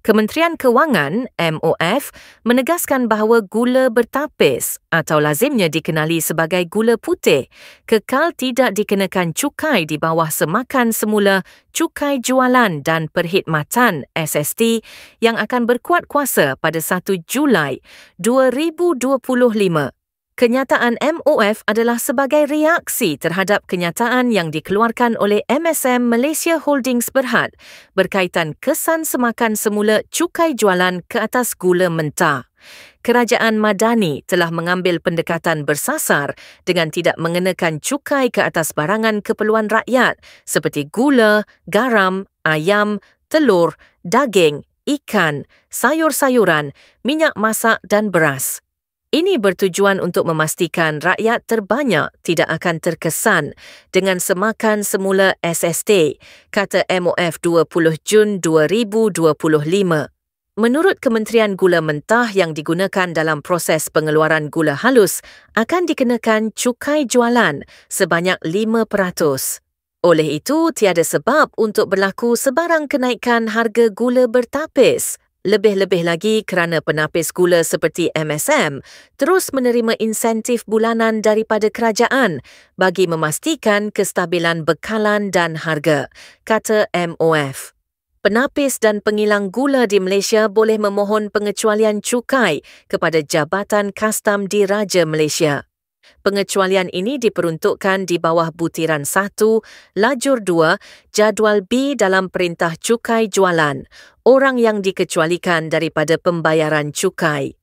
Kementerian Kewangan (MOF) menegaskan bahawa gula bertapis atau lazimnya dikenali sebagai gula putih kekal tidak dikenakan cukai di bawah semakan semula Cukai Jualan dan Perkhidmatan (SST) yang akan berkuat kuasa pada 1 Julai 2025. Kenyataan MOF adalah sebagai reaksi terhadap kenyataan yang dikeluarkan oleh MSM Malaysia Holdings Berhad berkaitan kesan semakan semula cukai jualan ke atas gula mentah. Kerajaan Madani telah mengambil pendekatan bersasar dengan tidak mengenakan cukai ke atas barangan keperluan rakyat seperti gula, garam, ayam, telur, daging, ikan, sayur-sayuran, minyak masak dan beras. Ini bertujuan untuk memastikan rakyat terbanyak tidak akan terkesan dengan semakan semula SST, kata MOF 20 Jun 2025. Menurut Kementerian Gula Mentah yang digunakan dalam proses pengeluaran gula halus akan dikenakan cukai jualan sebanyak 5%. Oleh itu, tiada sebab untuk berlaku sebarang kenaikan harga gula bertapis. Lebih-lebih lagi kerana penapis gula seperti MSM terus menerima insentif bulanan daripada kerajaan bagi memastikan kestabilan bekalan dan harga, kata MOF. Penapis dan pengilang gula di Malaysia boleh memohon pengecualian cukai kepada Jabatan Kastam Diraja Malaysia. Pengecualian ini diperuntukkan di bawah butiran 1, lajur 2, jadual B dalam Perintah Cukai Jualan, orang yang dikecualikan daripada pembayaran cukai.